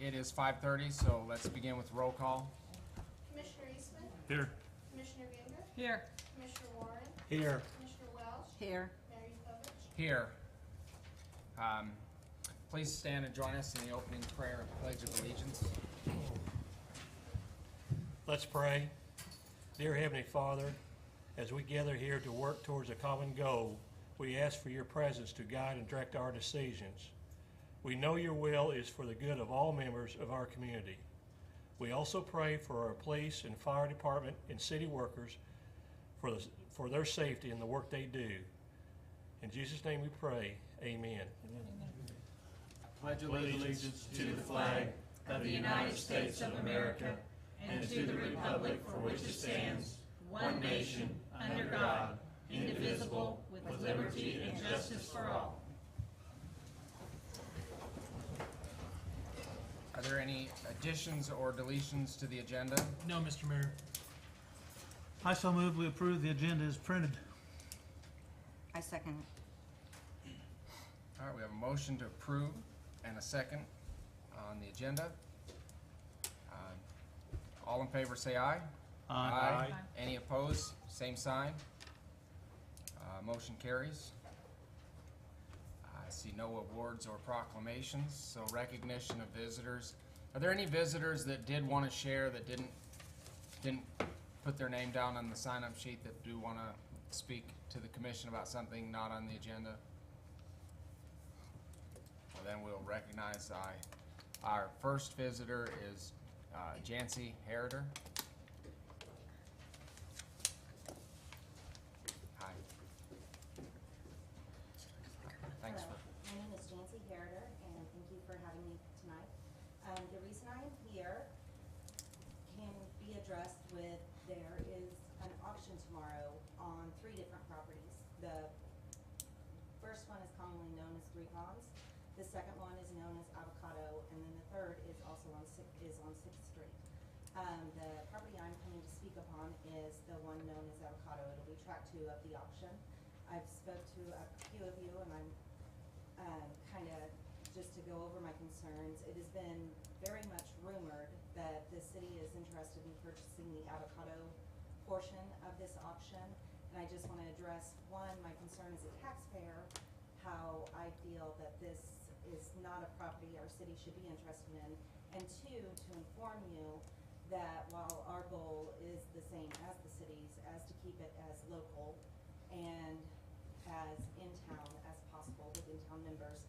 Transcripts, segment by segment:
It is 5:30, so let's begin with roll call. Commissioner Eastman? Here. Commissioner Ganger? Here. Commissioner Warren? Here. Commissioner Welch? Here. Mayor Yovich? Here. Please stand and join us in the opening prayer and pledge of allegiance. Let's pray. Dear Heavenly Father, as we gather here to work towards a common goal, we ask for your presence to guide and direct our decisions. We know your will is for the good of all members of our community. We also pray for our police and fire department and city workers for their safety and the work they do. In Jesus' name we pray, amen. Pledge allegiance to the flag of the United States of America and to the republic for which it stands, one nation, under God, indivisible, with liberty and justice for all. Are there any additions or deletions to the agenda? No, Mr. Mayor. I so move we approve the agenda as printed. I second. All right, we have a motion to approve and a second on the agenda. All in favor say aye. Aye. Any opposed? Same sign. Motion carries. I see no awards or proclamations, so recognition of visitors. Are there any visitors that did want to share that didn't put their name down on the sign-up sheet that do want to speak to the commission about something not on the agenda? Well, then we'll recognize our first visitor is Jancy Heriter. Hi. Thanks Hello. for. My name is Jancy Heriter, and thank you for having me tonight. The reason I am here can be addressed with there is an auction tomorrow on 3 different properties. The first one is commonly known as Three Ponds. The second one is known as Avocado, and then the third is also on 6th Street. The property I'm coming to speak upon is the one known as Avocado. It'll be track 2 of the auction. I've spoke to a few of you, and I'm kind of just to go over my concerns. It has been very much rumored that the city is interested in purchasing the Avocado portion of this auction, and I just want to address, one, my concern as a taxpayer, how I feel that this is not a property our city should be interested in, and 2, to inform you that while our goal is the same as the city's, as to keep it as local and as in-town as possible with in-town members,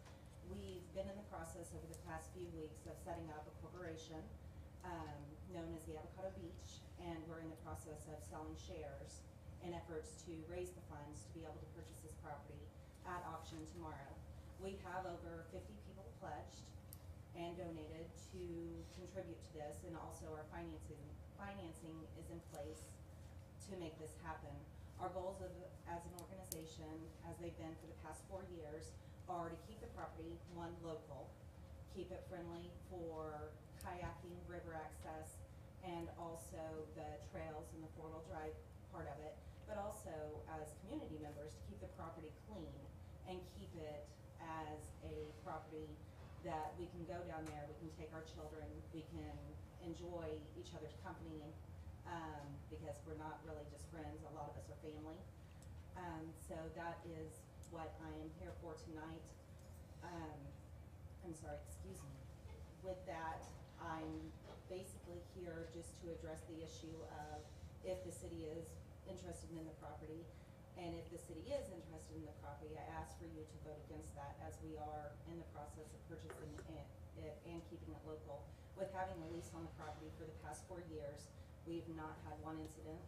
we've been in the process over the past few weeks of setting up a corporation known as the Avocado Beach, and we're in the process of selling shares in efforts to raise the funds to be able to purchase this property at auction tomorrow. We have over 50 people pledged and donated to contribute to this, and also our financing is in place to make this happen. Our goals as an organization, as they've been for the past 4 years, are to keep the property, one, local, keep it friendly for kayaking, river access, and also the trails and the 4-wheel drive part of it, but also as community members to keep the property clean and keep it as a property that we can go down there, we can take our children, we can enjoy each other's company, because we're not really just friends, a lot of us are family. So that is what I am here for tonight. I'm sorry, excuse me. With that, I'm basically here just to address the issue of if the city is interested in the property, and if the city is interested in the property, I ask for you to vote against that, as we are in the process of purchasing it and keeping it local. With having a lease on the property for the past 4 years, we've not had one incident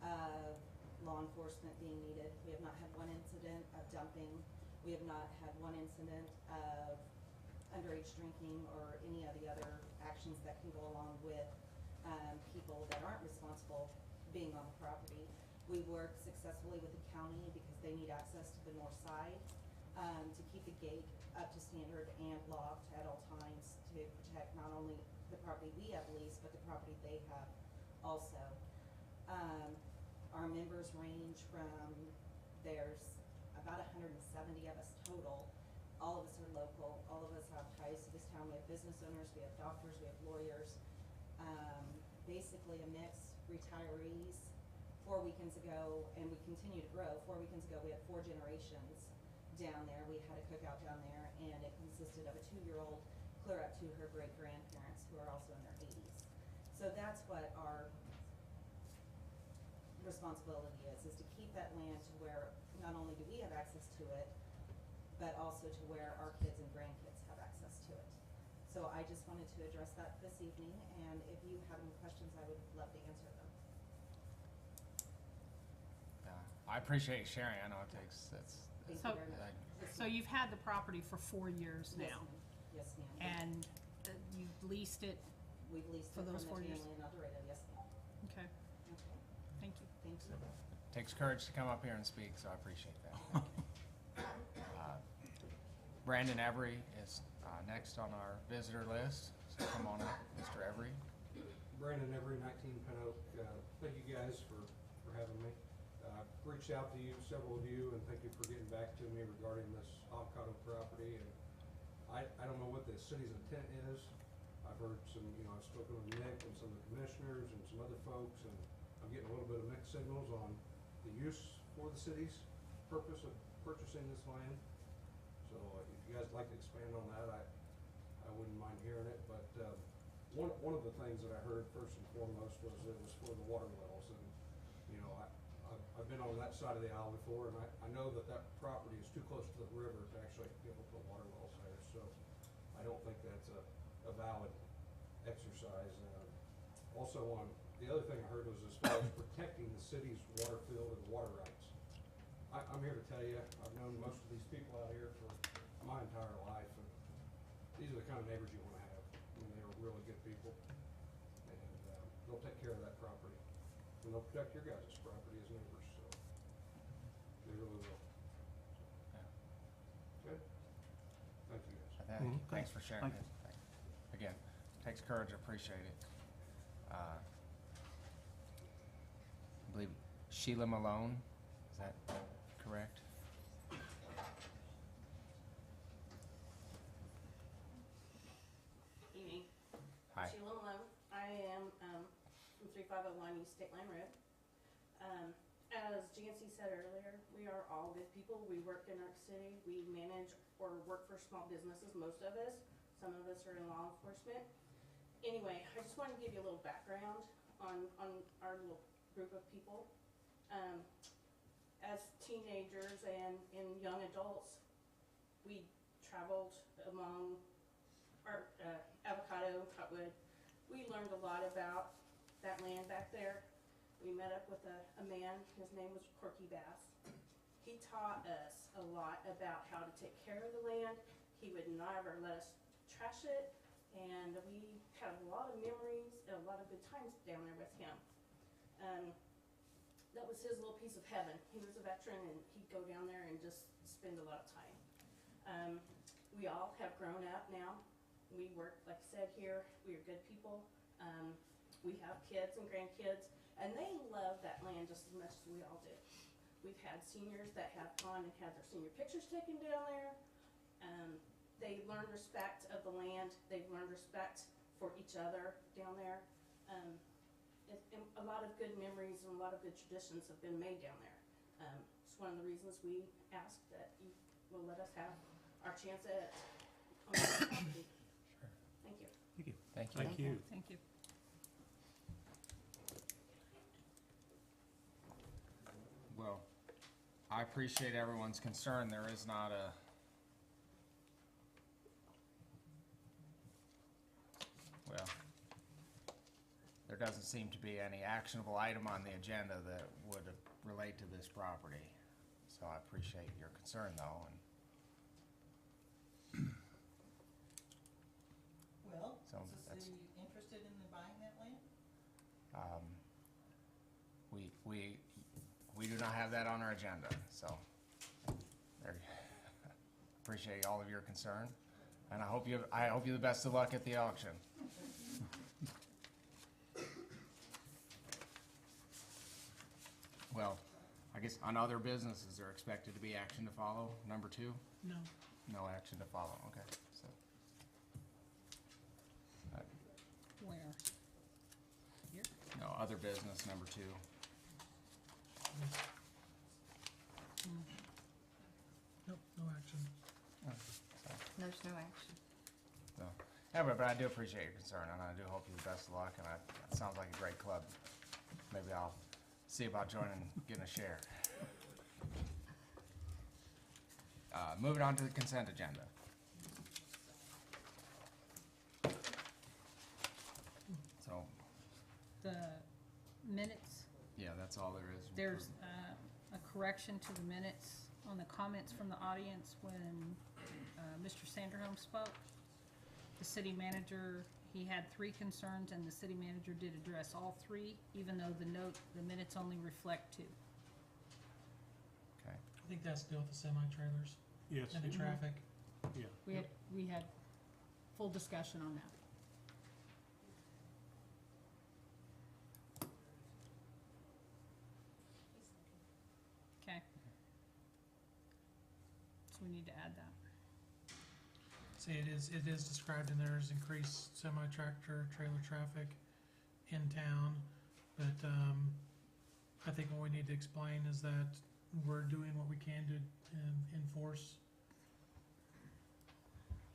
of law enforcement being needed. We have not had one incident of dumping. We have not had one incident of underage drinking or any of the other actions that can go along with people that aren't responsible being on the property. We work successfully with the county because they need access to the north side to keep the gate up to standard and locked at all times to protect not only the property we have leased, but the property they have also. Our members range from, there's about 170 of us total. All of us are local. All of us have ties to this town. We have business owners, we have doctors, we have lawyers. Basically a mix, retirees. 4 weekends ago, and we continue to grow, 4 weekends ago, we had 4 generations down there. We had a cookout down there, and it consisted of a 2-year-old clear up to her great-grandparents, who are also in their 80s. So that's what our responsibility is to keep that land to where not only do we have access to it, but also to where our kids and grandkids have access to it. So I just wanted to address that this evening, and if you have any questions, I would love to answer them. I appreciate you sharing. I know it takes, that's, Thank So- you very much. Yes, So ma'am. you've had the property for 4 years Yes, now, ma'am. Yes, ma'am. and you've leased it, We've leased for it from those the 4 years? family in El Dorado, yes, ma'am. okay, Okay, thank you. thank you. takes courage to come up here and speak, so I appreciate that. Brandon Every is next on our visitor list, so come on up, Mr. Every. Brandon Every, 19 Pin Oak. Thank you guys for having me. I've reached out to you, several of you, and thank you for getting back to me regarding this avocado property. And I don't know what the city's intent is. I've heard some, I've spoken with Nick and some of the commissioners and some other folks, and I'm getting a little bit of mixed signals on the use for the city's purpose of purchasing this land. So if you guys would like to expand on that, I wouldn't mind hearing it. But one of the things that I heard first and foremost was it was for the water wells. And, I've been on that side of the aisle before, and I know that property is too close to the river to actually be able to put water wells there. So I don't think that's a valid exercise. Also the other thing I heard was as far as protecting the city's water field and water rights. I'm here to tell you, I've known most of these people out here for my entire life, and these are the kind of neighbors you want to have. I mean, they're really good people, and they'll take care of that property, and they'll protect your guys' property as neighbors, so they really will. Good? Thank you, guys. Thank you. Mhm. Thanks for sharing Thank it. Again, takes courage, appreciate it. I believe Sheila Malone, is that correct? Evening. Hi. Sheila Malone. I am from 3501 East State Line Road. As Jancy said earlier, we are all good people. We work in our city. We manage or work for small businesses, most of us. Some of us are in law enforcement. Anyway, I just want to give you a little background on our little group of people. As teenagers and young adults, we traveled among our avocado, cottonwood. We learned a lot about that land back there. We met up with a man, his name was Corky Bass. He taught us a lot about how to take care of the land. He would never let us trash it, and we had a lot of memories and a lot of good times down there with him. That was his little piece of heaven. He was a veteran, and he'd go down there and just spend a lot of time. We all have grown up now. We work, like I said here, we are good people. We have kids and grandkids, and they love that land just as much as we all do. We've had seniors that have gone and had their senior pictures taken down there. They learned respect of the land. They've learned respect for each other down there. And a lot of good memories and a lot of good traditions have been made down there. It's one of the reasons we ask that you will let us have our chance at owning the property. Thank you. Thank you. Thank you. Thank you. Thank you. Well, I appreciate everyone's concern. There is not there doesn't seem to be any actionable item on the agenda that would relate to this property. So I appreciate your concern though, and Well, So is the that's- city interested in buying that land? we do not have that on our agenda, so there, appreciate all of your concern, and I hope you the best of luck at the auction. Well, I guess on other businesses, there expected to be action to follow, number 2? No. No action to follow, okay, so. business, number 2. Nope, no action. There's no action. So, yeah, but I do appreciate your concern, and I do hope you the best of luck, and it sounds like a great club. Maybe I'll see about joining, getting a share. Moving on to the consent agenda. So, The minutes, yeah, that's all there is. there's a correction to the minutes on the comments from the audience when Mr. Sanderholm spoke. The city manager, he had 3 concerns, and the city manager did address all 3, even though the minutes only reflect 2. Okay. I think that's to deal with the semi-trailers Yes. and the traffic. Yeah. We had full discussion on that. Okay. So we need to add that. See, it is described in there as increased semi-tractor trailer traffic in town, but, I think what we need to explain is that we're doing what we can to enforce,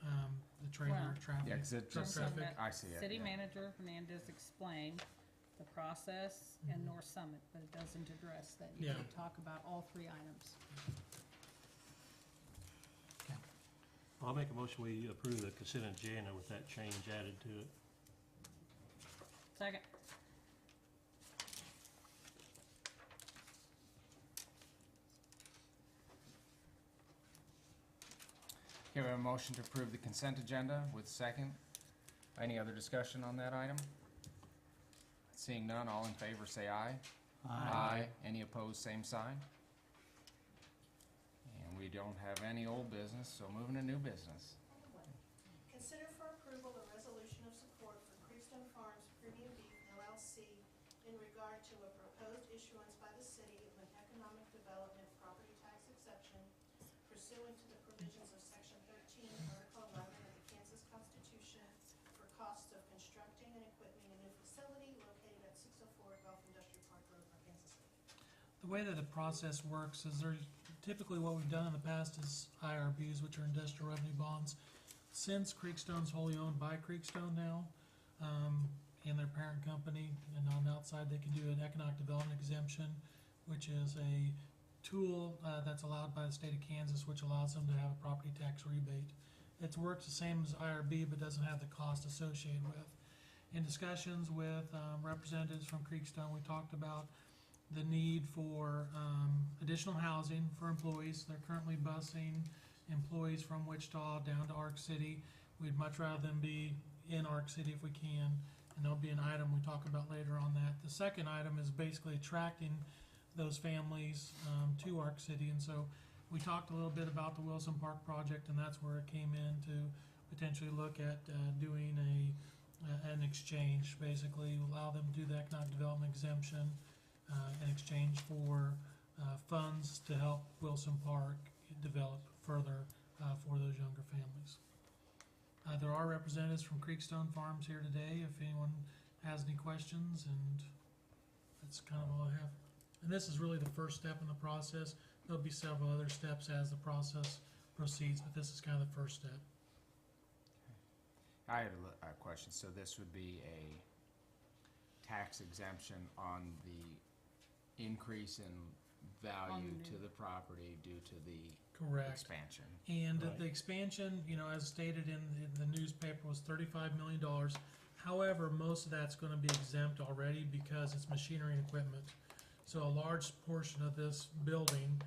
the trailer Well, traffic. Yeah, 'cause it truck just, traffic. I see it. City yeah. Manager Hernandez explained the process and North Summit, but it doesn't address that. You Yeah. can talk about all 3 items. I'll make a motion, we approve the consent agenda with that change added to it. Second. Okay, we have a motion to approve the consent agenda with second. Any other discussion on that item? Seeing none, all in favor say aye. Any opposed, same sign. And we don't have any old business, so moving to new business. Consider for approval a resolution of support for Creekstone Farms Premium Beef LLC in regard to a proposed issuance by the city of an economic development property tax exception pursuant to the provisions of Section 13, Article 11 of the Kansas Constitution for costs of constructing and equipping a new facility located at 604 Gulf Industrial Park Road, Arkansas City. The way that the process works is there's typically what we've done in the past is IRBs, which are industrial revenue bonds. Since Creekstone's wholly owned by Creekstone now, and their parent company, and on the outside, they can do an economic development exemption, which is a tool that's allowed by the state of Kansas, which allows them to have a property tax rebate. It works the same as IRB, but doesn't have the cost associated with. In discussions with representatives from Creekstone, we talked about the need for additional housing for employees. They're currently busing employees from Wichita down to Ark City. We'd much rather them be in Ark City if we can, and there'll be an item we talk about later on that. The second item is basically attracting those families to Ark City, and so we talked a little bit about the Wilson Park project, and that's where it came in to potentially look at doing an exchange, basically allow them to do the economic development exemption in exchange for funds to help Wilson Park develop further for those younger families. There are representatives from Creekstone Farms here today if anyone has any questions, and that's kind of all I have. And this is really the first step in the process. There'll be several other steps as the process proceeds, but this is kind of the first step. I had a question. So this would be a tax exemption on the increase in value to the property due to the Correct. expansion. And Right. the expansion, as stated in the newspaper, was $35 million. However, most of that's gonna be exempt already because it's machinery and equipment. So a large portion of this building,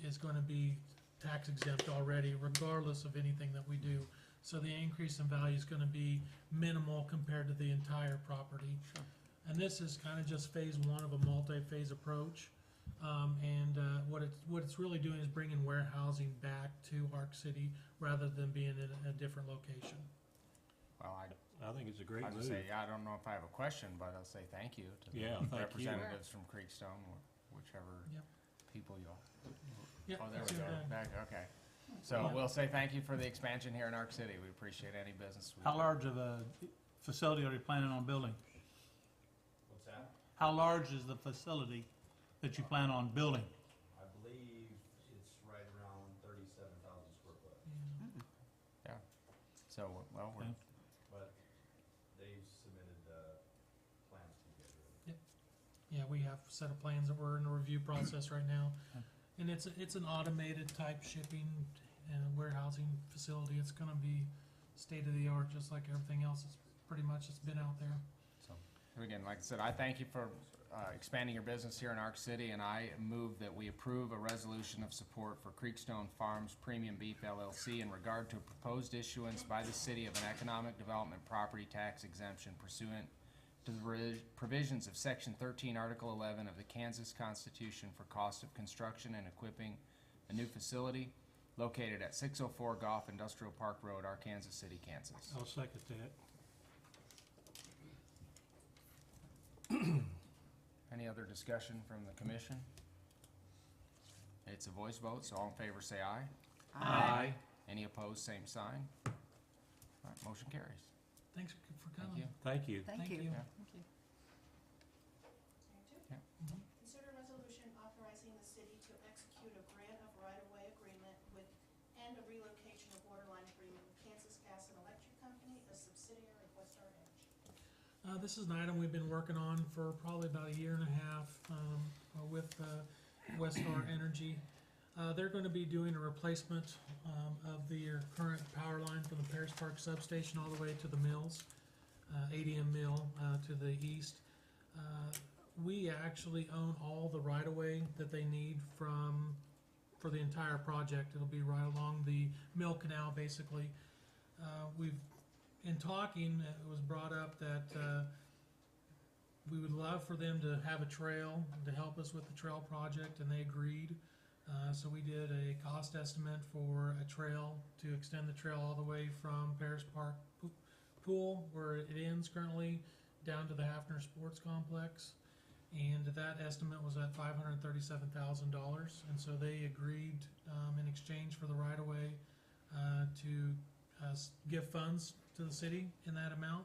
is gonna be tax exempt already, regardless of anything that we do. So the increase in value is gonna be minimal compared to the entire property. And this is kind of just phase one of a multi-phase approach. What it's really doing is bringing warehousing back to Ark City rather than being in a different location. Well, I think it's a great I'll move. just say, I don't know if I have a question, but I'll say thank you to Yeah, the thank you. representatives from Creekstone, whichever Yep. people you are. Yep, Oh, there that's we go. it. Back, okay. So we'll say thank you for the expansion here in Ark City. We appreciate any business. How large of a facility are you planning on building? How large is the facility that you plan on building? I believe it's right around 37,000 square foot, Yeah. So, well, we're, Okay. but they've submitted plans to get rid of it. Yeah, we have a set of plans that we're in the review process right now. And it's an automated type shipping and warehousing facility. It's gonna be state of the art, just like everything else is pretty much that's been out there. so, again, like I said, I thank you for expanding your business here in Arc City, and I move that we approve a resolution of support for Creekstone Farms Premium Beef LLC in regard to a proposed issuance by the city of an economic development property tax exemption pursuant to the provisions of Section 13, Article 11 of the Kansas Constitution for cost of construction and equipping a new facility located at 604 Goff Industrial Park Road, Arkansas City, Kansas. I'll second that. Any other discussion from the commission? It's a voice vote, so all in favor say aye. Aye. Any opposed, same sign. All right, motion carries. Thanks for Thank coming. you. Thank you. Thank you. Yeah. Thank you. Thank you. Yeah. Consider resolution authorizing the city to execute a grant of right-of-way agreement with and a relocation of waterline agreement with Kansas Gas and Electric Company, a subsidiary of Westar Energy. This is an item we've been working on for probably about a year and a half with Westar Energy. They're going to be doing a replacement of the current power line from the Paris Park substation all the way to the mills, ADM mill to the east. We actually own all the right-of-way that they need for the entire project. It'll be right along the mill canal, basically. In talking, it was brought up that we would love for them to have a trail to help us with the trail project, and they agreed. So we did a cost estimate for a trail to extend the trail all the way from Paris Park Pool, where it ends currently, down to the Hafner Sports Complex. And that estimate was at $537,000. And so they agreed in exchange for the right-of-way to give funds to the city in that amount.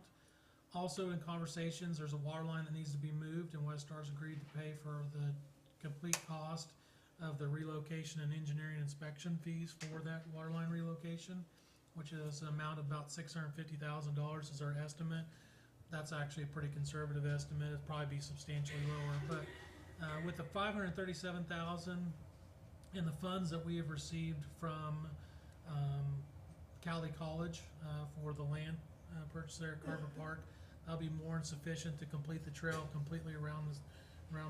Also in conversations, there's a water line that needs to be moved, and Westar's agreed to pay for the complete cost of the relocation and engineering inspection fees for that water line relocation, which is an amount of about $650,000 is our estimate. That's actually a pretty conservative estimate. It'd probably be substantially lower, but with the $537,000 and the funds that we have received from Cali College for the land purchase there at Carver Park, that'll be more than sufficient to complete the trail completely around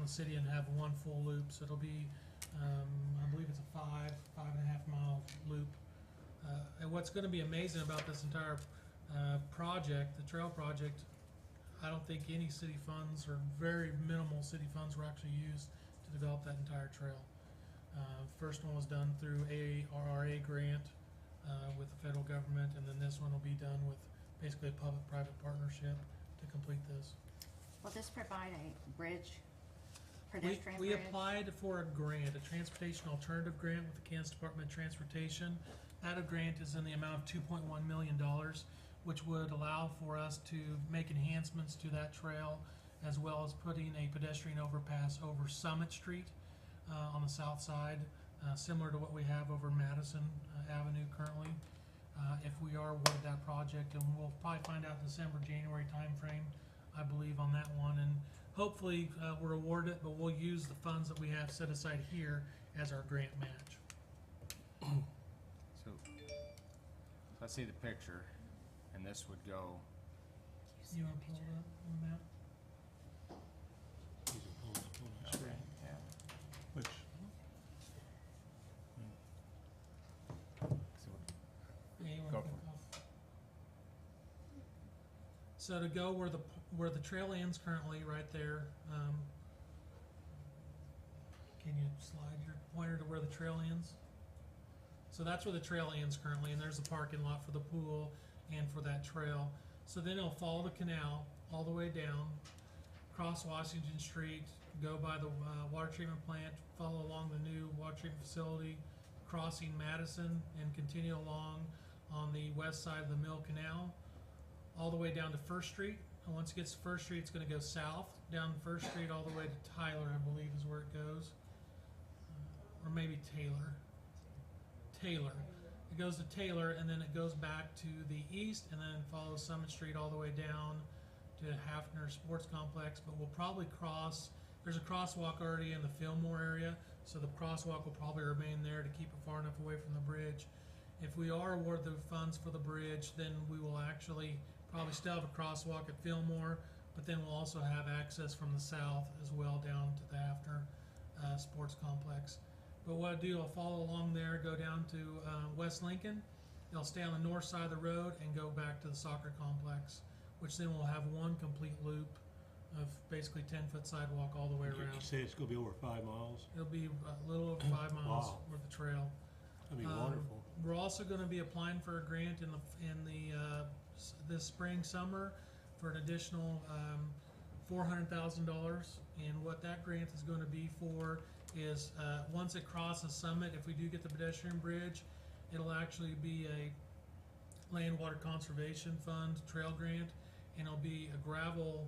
the city and have one full loop. So it'll be, I believe it's a 5.5 mile loop. And what's going to be amazing about this entire project, the trail project, I don't think any city funds or very minimal city funds were actually used to develop that entire trail. First one was done through a RRA grant with the federal government, and then this one will be done with basically a public-private partnership to complete this. Will this provide a bridge, pedestrian We bridge? applied for a grant, a transportation alternative grant with the Kansas Department of Transportation. That grant is in the amount of $2.1 million, which would allow for us to make enhancements to that trail, as well as putting a pedestrian overpass over Summit Street on the south side, similar to what we have over Madison Avenue currently. If we are awarded that project, and we'll probably find out December, January timeframe, I believe, on that one. And hopefully we're awarded, but we'll use the funds that we have set aside here as our grant match. So, let's see the picture, and this would go, You want to pull it up on the map? okay, yeah. Which, So, Yeah, you Go want to for click off. So to go where the trail ends currently, right there, can you slide your pointer to where the trail ends? So that's where the trail ends currently, and there's the parking lot for the pool and for that trail. So then it'll follow the canal all the way down, cross Washington Street, go by the water treatment plant, follow along the new water treatment facility, crossing Madison, and continue along on the west side of the Mill Canal, all the way down to First Street And once it gets to First Street, it's gonna go south, down First Street all the way to Tyler, I believe is where it goes. Or maybe Taylor. Taylor. It goes to Taylor, and then it goes back to the east, and then follows Summit Street all the way down to Hafner Sports Complex. But we'll probably cross, there's a crosswalk already in the Fillmore area, so the crosswalk will probably remain there to keep it far enough away from the bridge. If we are awarded the funds for the bridge, then we will actually probably still have a crosswalk at Fillmore, but then we'll also have access from the south as well down to the Hafner Sports Complex. But what I do, I'll follow along there, go down to West Lincoln. They'll stay on the north side of the road and go back to the soccer complex, which then will have one complete loop of basically 10-foot sidewalk all the way You around. say it's gonna be over 5 miles? It'll be a little over 5 miles Wow. worth of trail. That'd be wonderful. We're also going to be applying for a grant this spring, summer, for an additional $400,000. And what that grant is going to be for is once it crosses Summit, if we do get the pedestrian bridge, it'll actually be a Land Water Conservation Fund trail grant, and it'll be a gravel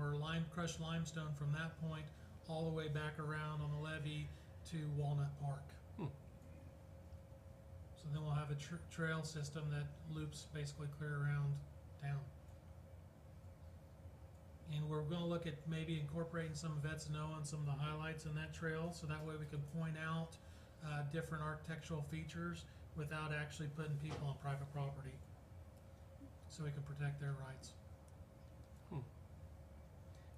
or crushed limestone from that point all the way back around on the levee to Walnut Park. So then we'll have a trail system that loops basically clear around town. And we're going to look at maybe incorporating some of Etzanoa and some of the highlights in that trail, so that way we can point out different architectural features without actually putting people on private property, so we can protect their rights.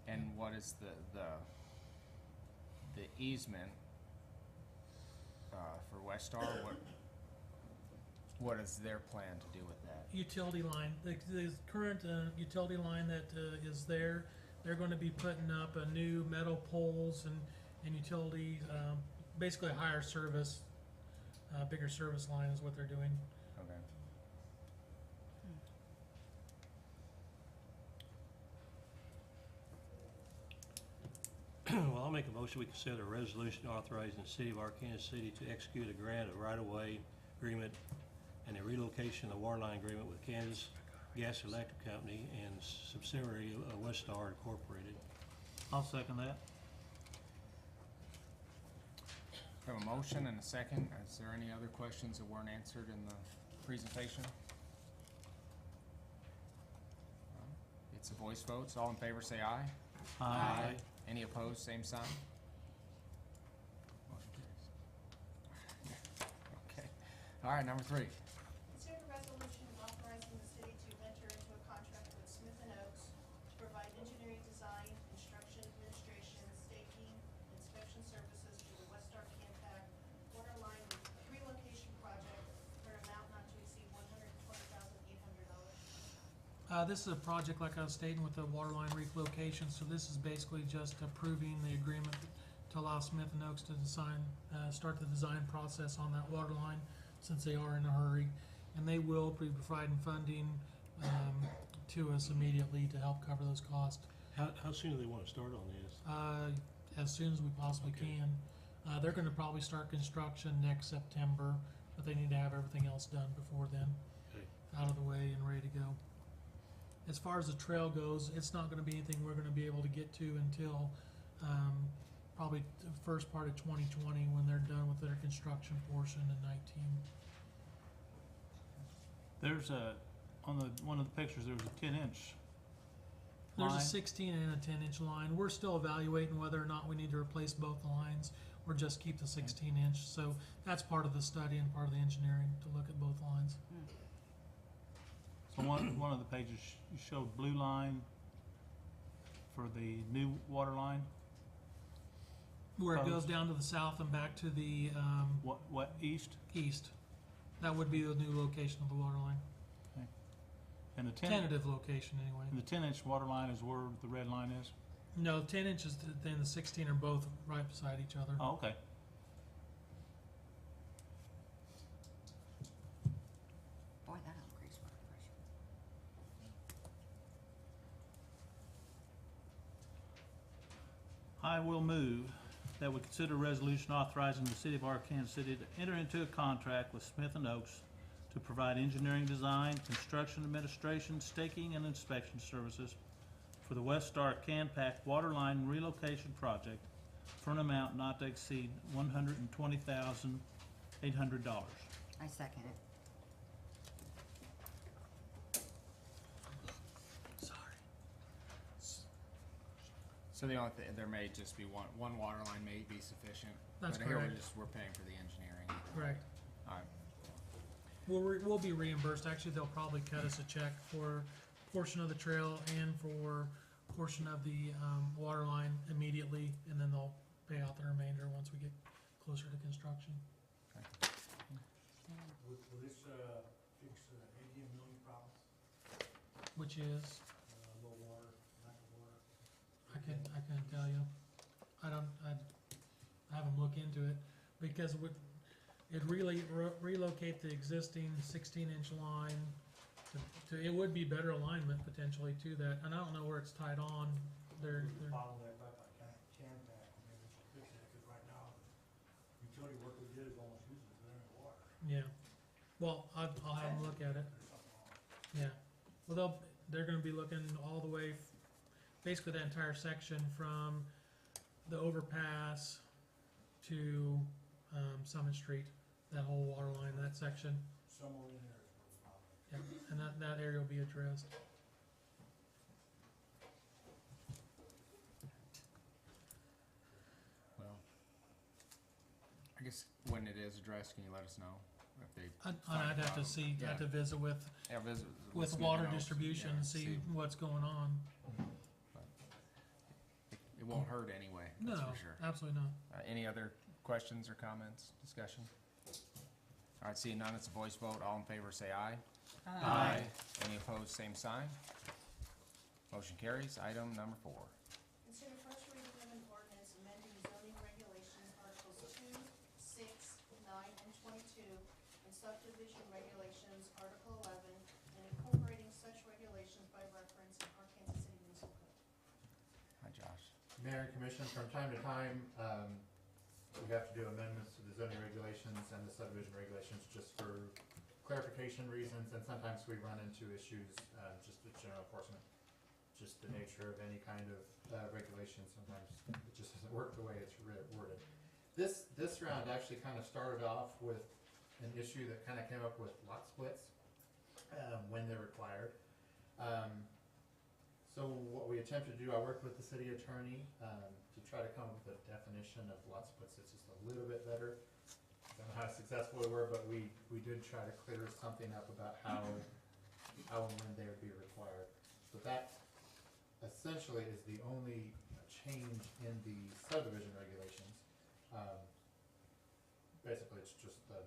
And what is the easement for Westar? What is their plan to do with that? Utility line, the current utility line that is there, they're going to be putting up a new metal poles and utility, basically a higher service, bigger service line is what they're doing. Okay. Well, I'll make a motion, we consider a resolution authorizing the city of Arkansas City to execute a grant of right-of-way agreement and a relocation of water line agreement with Kansas Gas Electric Company and subsidiary Westar Incorporated. I'll second that. We have a motion and a second. Is there any other questions that weren't answered in the presentation? It's a voice vote, so all in favor say aye. Aye. Any opposed, same sign? Motion carries. Okay. All right, number 3. Consider a resolution authorizing the city to enter into a contract with Smith & Oaks to provide engineering design, construction, administration, staking, inspection services to the Westar-KanPak waterline relocation project for an amount not to exceed $120,800. This is a project, like I was stating, with the water line relocation, so this is basically just approving the agreement to allow Smith & Oaks to start the design process on that water line, since they are in a hurry. And they will be providing funding to us immediately to help cover those costs. How soon do they want to start on this? As soon as we possibly Okay. can. They're gonna probably start construction next September, but they need to have everything else done before then, Okay. out of the way and ready to go. As far as the trail goes, it's not gonna be anything we're gonna be able to get to until probably the first part of 2020, when they're done with their construction portion in 19. There's on one of the pictures, there was a 10-inch There's line. a 16 and a 10-inch line. We're still evaluating whether or not we need to replace both lines or just keep the 16-inch. So that's part of the study and part of the engineering, to look at both lines. So one of the pages, you showed blue line for the new water line. Where it goes Proposed. down to the south and back to the What, east? east. That would be the new location of the water line. And the Tentative location, anyway. And the 10-inch water line is where the red line is? No, 10 inches and the 16 are both right beside each other. Oh, okay. Boy, that'll increase water pressure. I will move that we consider a resolution authorizing the city of Arkansas City to enter into a contract with Smith & Oaks to provide engineering design, construction administration, staking, and inspection services for the Westar-KanPak waterline relocation project for an amount not to exceed $120,800. I second it. So the only thing, there may just be one water line may be sufficient. That's but here correct. we're paying for the engineering. Right. Alright, We'll be reimbursed. Actually, they'll probably cut us a check for portion of the trail and for portion of the water line immediately, and then they'll pay out the remainder once we get closer to construction. Will this fix ADM milling problems? Which is, Low water, lack of water? I can't tell you. I haven't looked into it because it really relocate the existing 16-inch line it would be better alignment potentially to that, and I don't know where it's tied on. They're Follow that back by CanPak, maybe we should fix that, cause right now, utility work we did is almost useless, they're in the water. yeah. Well, I'll have them look at it. There's something wrong. Yeah. Well, they're gonna be looking all the way, basically the entire section from the overpass to Summit Street, that whole water line, that section. Somewhere in there is where the problem is. Yeah, and that area will be addressed. well, I guess when it is addressed, can you let us know if they? I'd have to see, Yeah. have to visit with Visit water Smithers, distribution, yeah, see what's going on. It won't hurt anyway, that's No, for sure. absolutely not. Any other questions or comments, discussion? All right, seeing none, it's a voice vote. All in favor, say aye. Aye. Any opposed, same sign. Motion carries. Item number 4. Consider first reading of an ordinance amending zoning regulations, Articles 2, 6, 9, and 22, and subdivision regulations, Article 11, and incorporating such regulations by reference in Arkansas City Municipal Code. Hi, Josh. Mayor and Commission, from time to time, we have to do amendments to the zoning regulations and the subdivision regulations just for clarification reasons, and sometimes we run into issues, just with general enforcement. Just the nature of any kind of regulation, sometimes it just doesn't work the way it's worded. This round actually kind of started off with an issue that kind of came up with lot splits when they're required. So what we attempted to do, I worked with the city attorney to try to come up with a definition of lot splits that's just a little bit better. I don't know how successful we were, but we did try to clear something up about how and when they would be required. So that essentially is the only change in the subdivision regulations. Basically, it's just the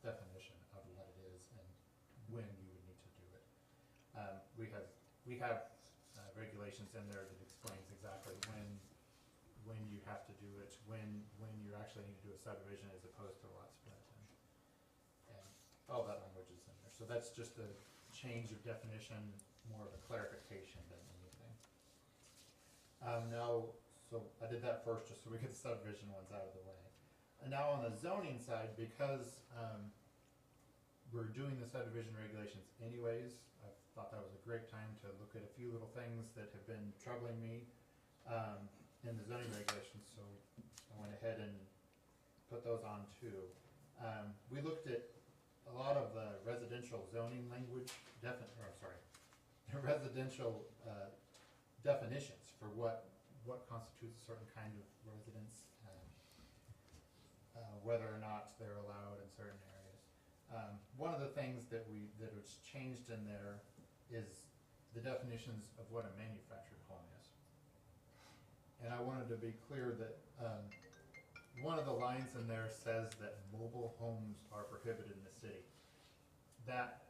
definition of what it is and when you would need to do it. We have regulations in there that explains exactly when you have to do it, when you actually need to do a subdivision as opposed to a lot split, and all that language is in there. So that's just a change of definition, more of a clarification than anything. So I did that first just so we get the subdivision ones out of the way. And now on the zoning side, because we're doing the subdivision regulations anyways, I thought that was a great time to look at a few little things that have been troubling me in the zoning regulations, so I went ahead and put those on too. We looked at a lot of the residential zoning language, residential definitions for what constitutes a certain kind of residence, whether or not they're allowed in certain areas. One of the things that was changed in there is the definitions of what a manufactured home is. And I wanted to be clear that one of the lines in there says that mobile homes are prohibited in the city. That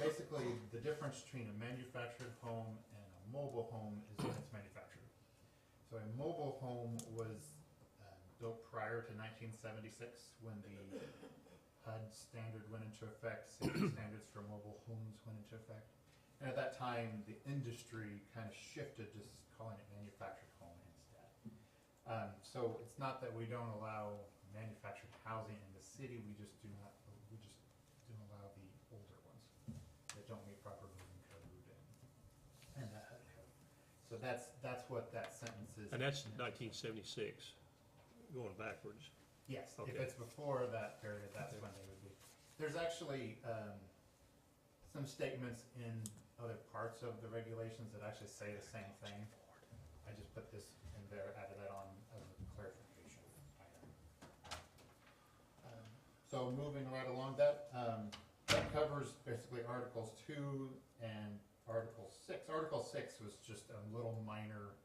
basically the difference between a manufactured home and a mobile home is when it's manufactured. So a mobile home was built prior to 1976 when the HUD standard went into effect, safety standards for mobile homes went into effect. And at that time, the industry kind of shifted to calling it manufactured home instead. So it's not that we don't allow manufactured housing in the city, we just don't allow the older ones that don't meet proper building code and that that's what that sentence is. And that's 1976, going backwards. Yes, if Okay. it's before that period, that's when they would be. There's actually, some statements in other parts of the regulations that actually say the same thing. I just put this in there, added that on as a clarification item. So moving right along, that covers basically Articles 2 and Article 6. Article 6 was just a little minor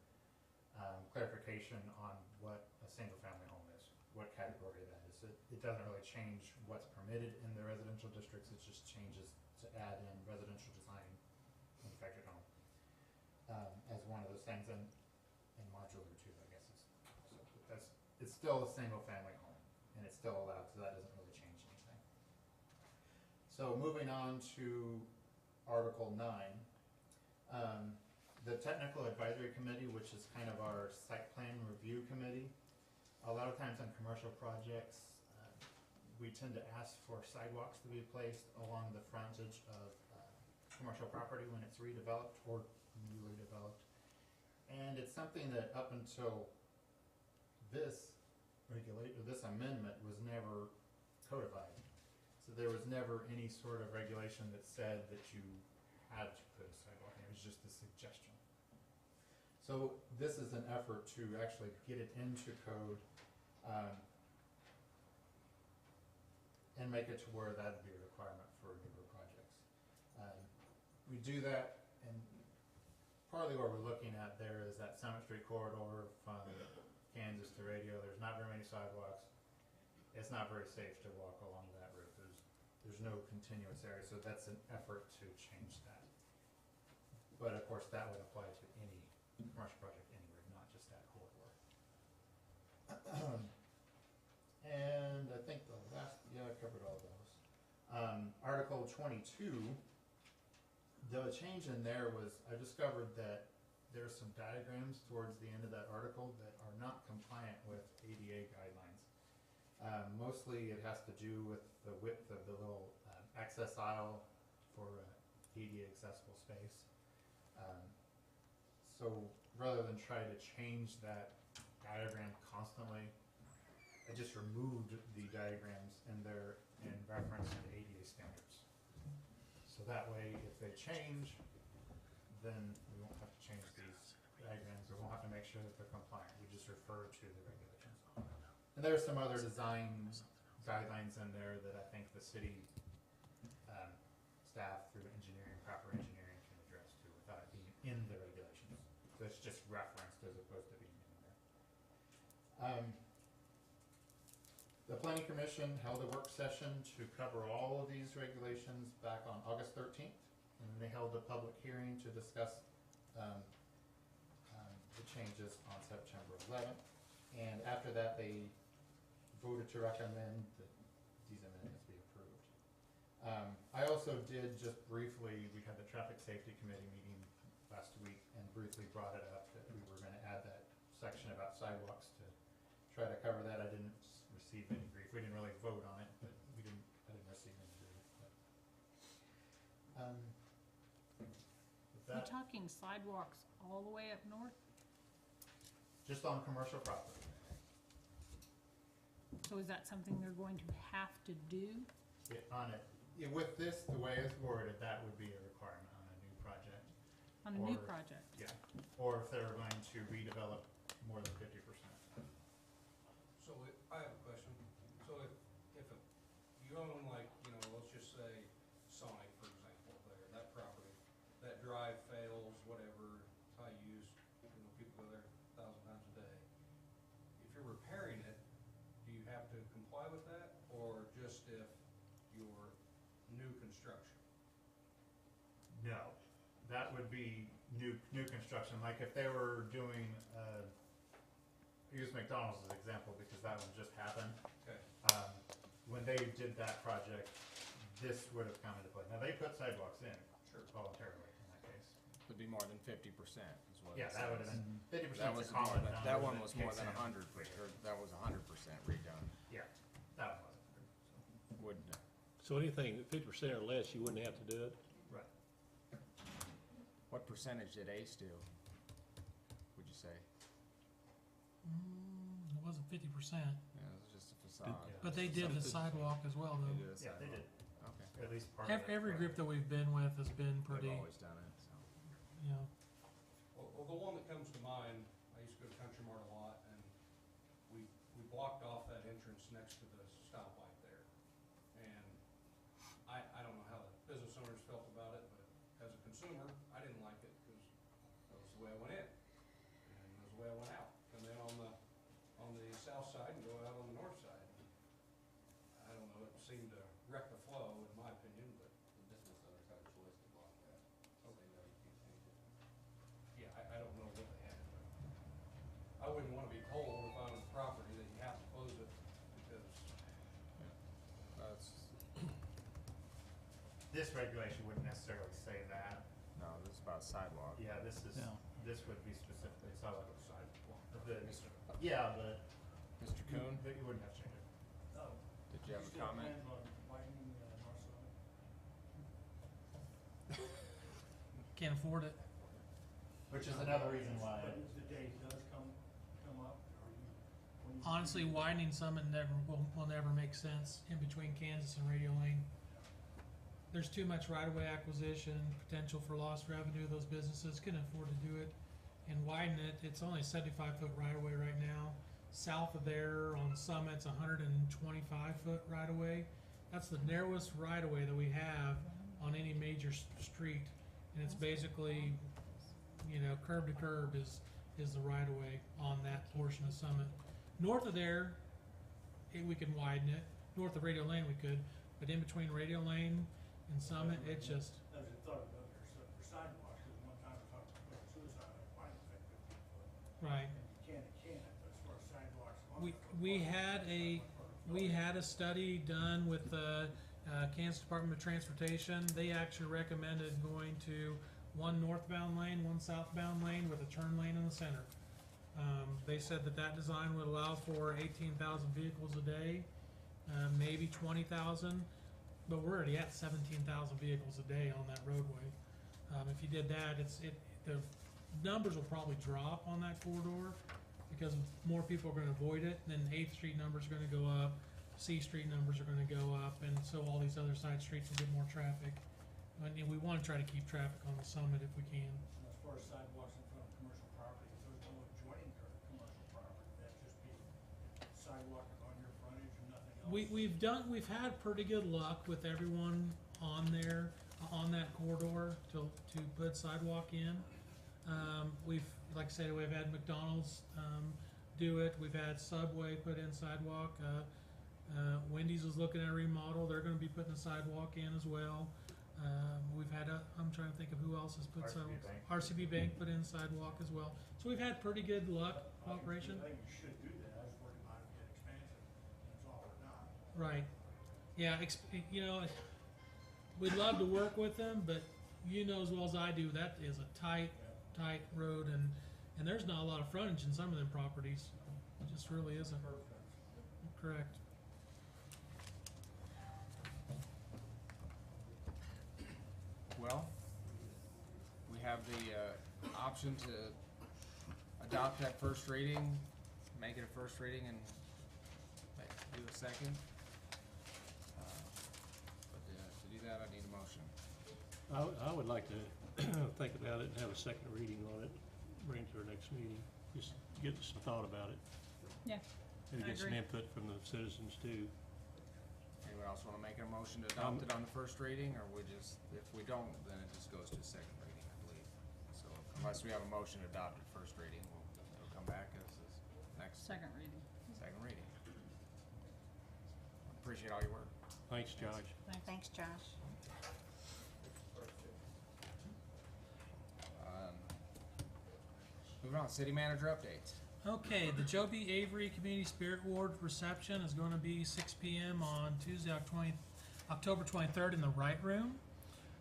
clarification on what a single-family home is, what category that is. It doesn't really change what's permitted in the residential districts, it just changes to add in residential design manufactured home as one of those things, and modular too, I guess. It's still a single-family home, and it's still allowed, so that doesn't really change anything. So moving on to Article 9. The Technical Advisory Committee, which is kind of our site plan review committee, a lot of times on commercial projects, we tend to ask for sidewalks to be placed along the frontage of commercial property when it's redeveloped or newly developed. And it's something that up until this amendment was never codified. So there was never any sort of regulation that said that you had to put a sidewalk in. It was just a suggestion. So this is an effort to actually get it into code and make it to where that would be a requirement for newer projects. We do that, and partly what we're looking at there is that Summit Street corridor from Kansas to Radio. There's not very many sidewalks. It's not very safe to walk along that route. There's no continuous area, so that's an effort to change that. But of course, that would apply to any commercial project anywhere, not just that corridor. And I think the last, I covered all those. Article 22, the change in there was, I discovered that there's some diagrams towards the end of that article that are not compliant with ADA guidelines. Mostly it has to do with the width of the little access aisle for ADA accessible space. So rather than try to change that diagram constantly, I just removed the diagrams in there in reference to ADA standards. So that way, if they change, then we won't have to change these diagrams, we won't have to make sure that they're compliant, we just refer to the regulations. And there's some other design guidelines in there that I think the city staff through engineering, proper engineering can address too without it being in the regulations. So it's just referenced as opposed to being in there. The Planning Commission held a work session to cover all of these regulations back on August 13th, and they held a public hearing to discuss the changes on September 11th. And after that, they voted to recommend that these amendments be approved. I also did just briefly, we had the Traffic Safety Committee meeting last week and briefly brought it up that we were going to add that section about sidewalks to try to cover that. I didn't receive any grief. We didn't really vote on it, but I didn't receive any grief. With You that, talking sidewalks all the way up north? just on commercial property. So is that something they're going to have to do? With this, the way it's worded, that would be a requirement on a new project. On a new Or- project? Yeah, or if they're going to redevelop more than 50%. So I have a question. So if you own like, let's just say Sonic, for example, there, that property, that drive fails, whatever, it's high use, people go there 1,000 times a day. If you're repairing it, do you have to comply with that, or just if you're new construction? No, that would be new construction. Like if they were doing, use McDonald's as an example because that one just happened. Okay. When they did that project, this would have come into play. Now they put sidewalks in voluntarily in that case. Would be more than 50% is what it Yeah, that would have says. been 50%. That was a common number that one was more kicks than in. 100%, or that was 100% redone. Yeah, that one wasn't. Wouldn't, So anything 50% or less, you wouldn't have to do it? Right. what percentage did Ace do? say? It wasn't 50%, Yeah, it was just a facade. but they did the sidewalk as well, They though. did a Yeah, they sidewalk. did, Okay. at least part of it. Every group that we've been with has been pretty, They've always done it, so. you know, Well, the one that comes to mind, I used to go to Country Mart a lot, and we blocked off that entrance next to the stoplight there. And I don't know how the business owners felt about it, but as a consumer, I didn't like it, because that was the way I went in, and that was the way I went out. Come in on the south side and go out on the north side. I don't know, it seemed to wreck the flow, in my opinion, but. The business owners had a choice to block that. Okay, no, you can't change it. Yeah, I don't know what they had, but I wouldn't wanna be told if I own property that you have to close it, because. That's, This regulation wouldn't necessarily say that. no, this is about sidewalk. Yeah, this is, Yeah. this would be specifically sidewalk. Mr. Yeah, but Mr. Kuhn, but you wouldn't have to change it. Oh, did you have a comment? Still plans on widening, North Summit? can't afford it. Which is another reason why. But if the day does come up, are you? when you- Honestly, widening Summit will never make sense in between Kansas and Radio Lane. There's too much right-of-way acquisition, potential for lost revenue. Those businesses can afford to do it and widen it. It's only a 75-foot right-of-way right now. South of there on Summit's 125-foot right-of-way. That's the narrowest right-of-way that we have on any major street, and it's basically, you know, curb to curb is the right-of-way on that portion of Summit. North of there, we can widen it. North of Radio Lane we could, but in between Radio Lane and Summit, it just, As a thought about there, for sidewalks, because one time we talked about suicide, like, why is that 50 foot? right. And you can't, but as far as sidewalks. We had a study done with the Kansas Department of Transportation. They actually recommended going to one northbound lane, one southbound lane with a turn lane in the center. They said that design would allow for 18,000 vehicles a day, maybe 20,000, but we're already at 17,000 vehicles a day on that roadway. If you did that, the numbers will probably drop on that corridor because more people are going to avoid it. Then 8th Street numbers are going to go up, C Street numbers are going to go up, and so all these other side streets will get more traffic. And we want to try to keep traffic on the Summit if we can. As far as sidewalks in front of commercial property, if there's no adjoining commercial property, that'd just be sidewalk on your frontage and nothing else. We've had pretty good luck with everyone on there, on that corridor to put sidewalk in. We've, like I said, we've had McDonald's do it. We've had Subway put in sidewalk. Wendy's was looking at a remodel. They're going to be putting a sidewalk in as well. We've had I'm trying to think of who else has put sidewalks. RCB Bank put in sidewalk as well. So we've had pretty good luck cooperation. I think you should do that. I was worried about it get expansion. That's all or not. Right. Yeah. You know, we'd love to work with them, but you know as well as I do that is a tight road, and there's not a lot of frontage in some of them properties. It just really isn't. Correct. Well, we have the option to adopt that first reading, make it a first reading, and do a second. But to do that, I need a motion. I would like to think about it and have a second reading on it, bring it to our next meeting, just get some thought about it. Yeah, Maybe I get some agree. input from the citizens too. Anyone else want to make a motion to adopt it on the first reading, or if we don't, then it just goes to second reading, I believe. So unless we have a motion to adopt it first reading, it'll come back as this next Second reading. second reading. Appreciate all your work. Thanks, Josh. Thanks, Josh. Moving on, city manager updates. Okay, the Joe B. Avery Community Spirit Ward reception is going to be 6 p.m. on Tuesday, October 23rd in the Wright Room.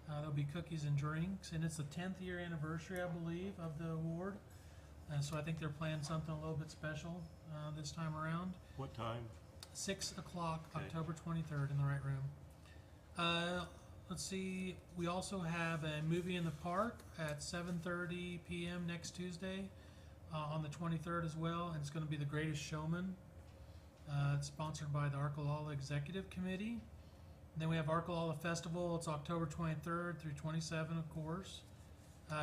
There'll be cookies and drinks, and it's the 10th year anniversary, I believe, of the award. So I think they're planning something a little bit special this time around. What time? 6 o'clock, Okay. October 23rd in the Wright Room. Let's see, we also have a movie in the park at 7:30 p.m. next Tuesday on the 23rd as well, and it's going to be The Greatest Showman. It's sponsored by the Arkalala Executive Committee. And then we have Arkalala Festival. It's October 23rd through 27, of course.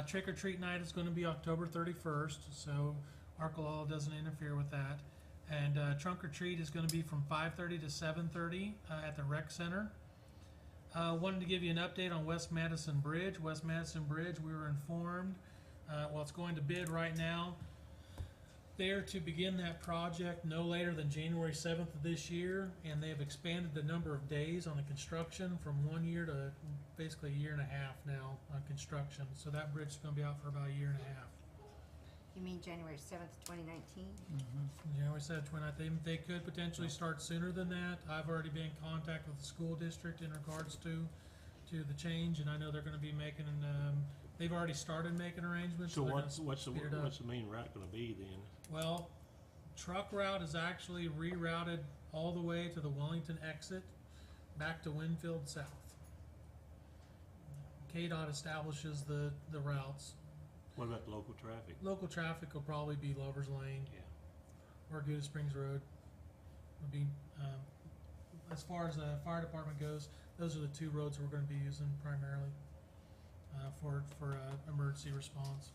Trick or Treat Night is going to be October 31st, so Arkalala doesn't interfere with that. And Trunk or Treat is going to be from 5:30 to 7:30 at the Rec Center. Wanted to give you an update on West Madison Bridge. West Madison Bridge, we were informed, well, it's going to bid right now. They are to begin that project no later than January 7th of this year, and they have expanded the number of days on the construction from 1 year to basically a year and a half now on construction. So that bridge is going to be out for about a year and a half. You mean January 7th, 2019? January 7th, 2019. They could potentially start sooner than that. I've already been in contact with the school district in regards to the change, and I know they're going to be making, they've already started making arrangements. So they're gonna what's speed it up. the main route gonna be then? Well, truck route is actually rerouted all the way to the Wellington exit, back to Winfield South. KDOT establishes the routes. What about the local traffic? Local traffic will probably be Lover's Lane Yeah. or Good Springs Road. Would be, as far as the fire department goes, those are the two roads we're going to be using primarily for emergency response.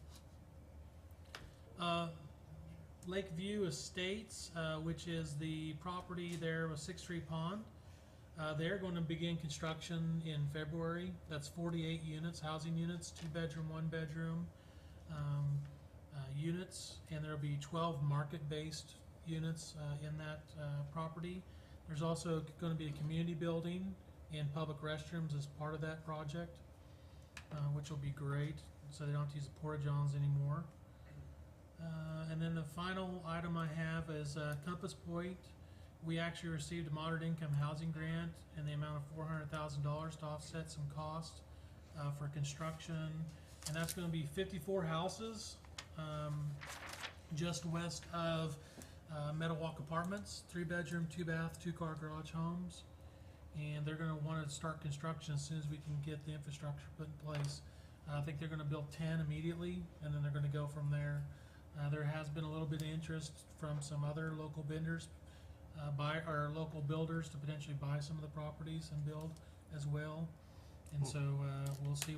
Lakeview Estates, which is the property there with 6th Street Pond, they're going to begin construction in February. That's 48 units, housing units, 2-bedroom, 1-bedroom units, and there'll be 12 market-based units in that property. There's also going to be a community building and public restrooms as part of that project, which will be great, so they don't have to use the porta-johns anymore. And then the final item I have is Compass Point. We actually received a moderate income housing grant in the amount of $400,000 to offset some cost for construction, and that's going to be 54 houses just west of Meadowwalk Apartments, 3-bedroom, 2-bath, 2-car garage homes, and they're going to want to start construction as soon as we can get the infrastructure put in place. I think they're going to build 10 immediately, and then they're going to go from there. There has been a little bit of interest from some other local vendors, local builders to potentially buy some of the properties and build as well. And so we'll see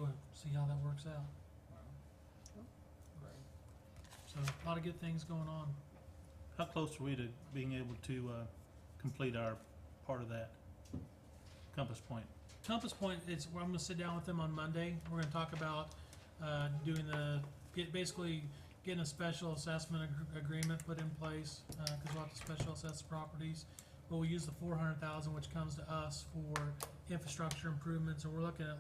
how that works out. So a lot of good things going on. How close are we to being able to complete our part of that? Compass Point. Compass Point, I'm going to sit down with them on Monday. We're going to talk about basically getting a special assessment agreement put in place because we'll have to special assess the properties. But we use the $400,000, which comes to us for infrastructure improvements, and we're looking at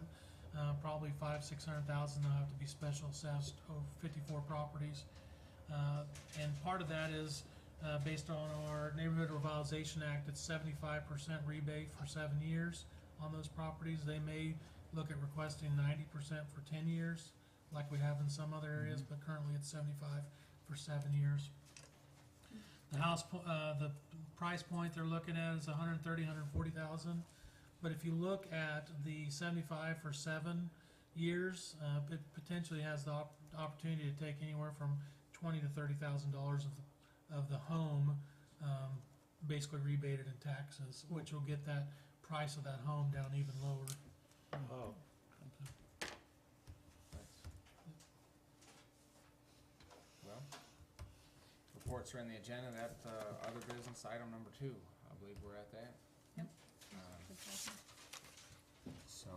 probably $500,000-600,000 that'll have to be special assessed over 54 properties. And part of that is based on our Neighborhood Revitalization Act. It's 75% rebate for 7 years on those properties. They may look at requesting 90% for 10 years, like we have in some other areas, but currently it's 75 for 7 years. The the price point they're looking at is $130,000-140,000. But if you look at the 75 for 7 years, it potentially has the opportunity to take anywhere from $20,000 to $30,000 of the home basically rebated in taxes, which will get that price of that home down even lower. Oh. Well, reports are in the agenda. That other business, item number 2, I believe we're at that. Yep. So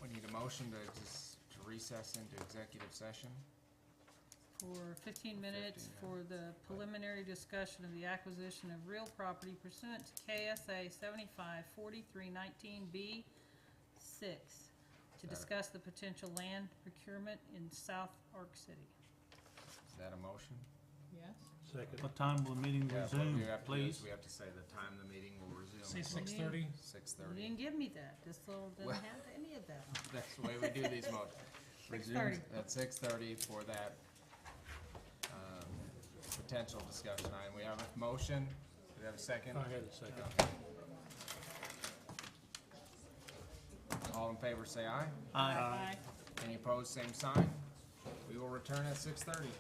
we need a motion to recess into executive session. For 15 minutes for the preliminary discussion of the acquisition of real property pursuant to KSA 754319B6 to discuss the potential land procurement in South Ark City. Is that a motion? Yes. Second. What time will the meeting Yeah, what resume, we have to do is please? we have to say the time the meeting will resume. Say 6:30. You 6:30. didn't give me that. This little doesn't Well- have any of that. That's the way we do these motions. 6:30. At 6:30 for that potential discussion item. We have a motion. Do we have a second? I had a second. Okay. All in favor say aye. Aye. Any opposed, same sign. We will return at 6:30.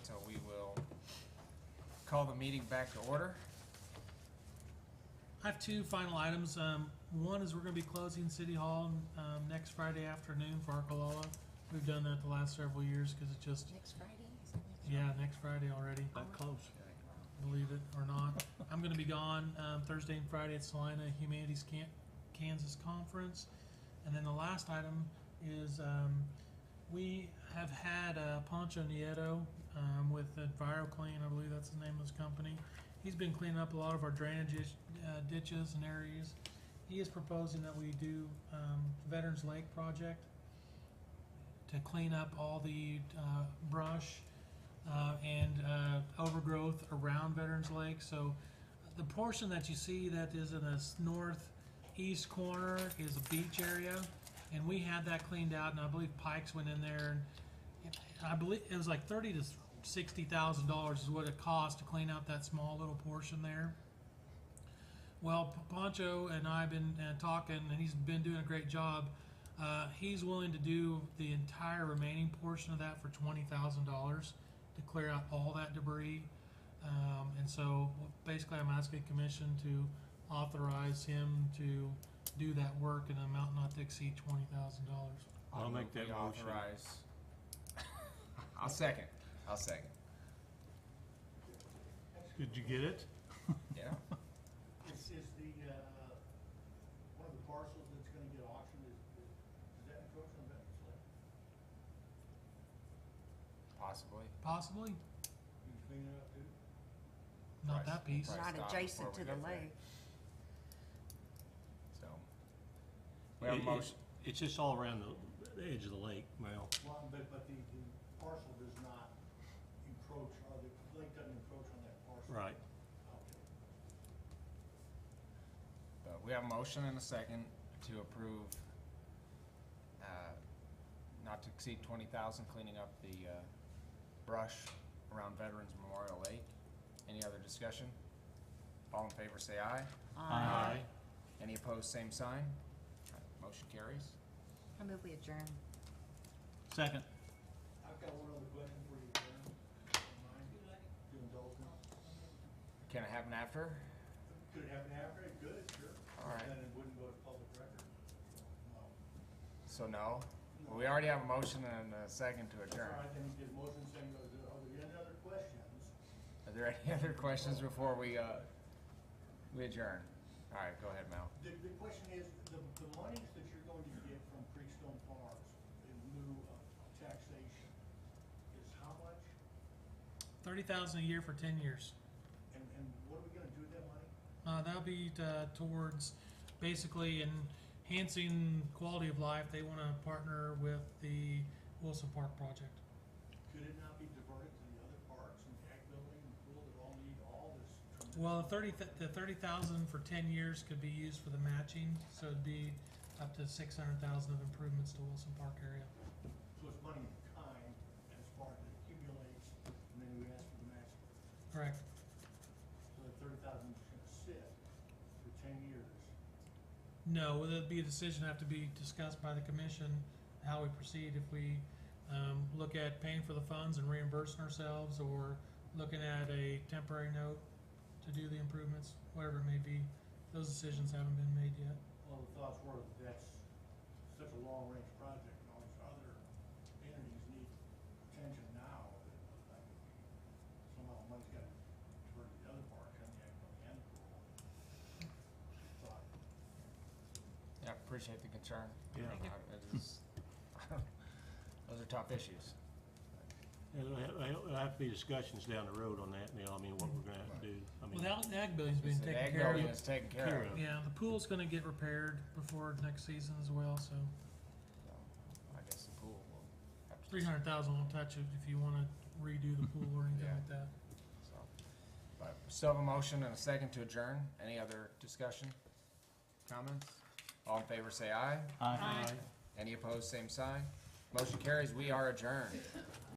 So we will call the meeting back to order. I have two final items. One is we're gonna be closing City Hall, next Friday afternoon for Arkalala. We've done that the last several years, cause it just, Next Friday? Is that next yeah, next Friday already, That close. believe it or not. I'm gonna be gone, Thursday and Friday at Salina Humanities Kansas Conference. And then the last item is, we have had, Pancho Nieto, with EnviroClean, I believe that's the name of his company. He's been cleaning up a lot of our drainage ditches and areas. He is proposing that we do Veterans Lake project to clean up all the brush and overgrowth around Veterans Lake. So the portion that you see that is in the northeast corner is a beach area, and we had that cleaned out, and I believe Pikes went in there, and I believe it was like $30,000 to $60,000 is what it cost to clean out that small little portion there. Well, Pancho and I have been talking, and he's been doing a great job. He's willing to do the entire remaining portion of that for $20,000 to clear out all that debris. And so basically I'm asking the commission to authorize him to do that work in an amount not to exceed $20,000. I'll make that We motion. authorize. I'll second. Did you get it? Yeah. Is the, one of the parcels that's gonna get auctioned, is that encroach on Veterans Lake? Possibly. Possibly, You can clean it up too? not that piece. Price Not stop adjacent before to we the get there. lake. So we have a motion. It's just all around the edge of the lake, Mel. Well, but the parcel does not encroach, or the lake doesn't encroach on that parcel? Right. Okay. But we have a motion and a second to approve not to exceed 20,000 cleaning up the brush around Veterans Memorial Lake. Any other discussion? All in favor say aye. Aye. Any opposed, same sign. Motion carries. I move we adjourn. Second. I've got one other question for you, Darren. Don't mind, to indulge me. Can it happen after? Could it happen after? It could, sure. All right. Then it wouldn't go to public record. No. So no. Well, we already have a motion and a second to adjourn. All right, then get motion saying, are there any other questions? Are there any other questions before we adjourn? All right, go ahead, Mel. The question is, the monies that you're going to get from Creekstone Farms in lieu of taxation is how much? $30,000 a year for 10 years. And what are we gonna do with that money? That'll be towards basically enhancing quality of life. They want to partner with the Wilson Park project. Could it not be diverted to the other parks and the ag building and pool that all need all this tremendous? Well, the 30,000 for 10 years could be used for the matching, so it'd be up to 600,000 of improvements to Wilson Park area. So it's money in kind, and as far as it accumulates, and then we ask for the match. Correct. So that 30,000 is gonna sit for 10 years. No, there'd be a decision have to be discussed by the commission how we proceed if we look at paying for the funds and reimbursing ourselves, or looking at a temporary note to do the improvements, whatever it may be. Those decisions haven't been made yet. Well, the thoughts were that that's such a long-range project, and all these other entities need attention now, that like, somehow money's got to divert to the other parks and the ag building and the pool. Thought. Yeah, appreciate the concern. Yeah. It is, those are tough issues. There'll have to be discussions down the road on that now. I mean, what we're gonna have to do. I mean, Well, the ag building's being The taken ag care building of. is taken care of. Yeah, the pool's gonna get repaired before next season as well, so So, I guess the pool will have to. 300,000 won't touch it if you wanna redo the pool or anything Yeah. like that. So, but we still have a motion and a second to adjourn. Any other discussion? Comments? All in favor say aye. Aye. Any opposed, same sign. Motion carries. We are adjourned.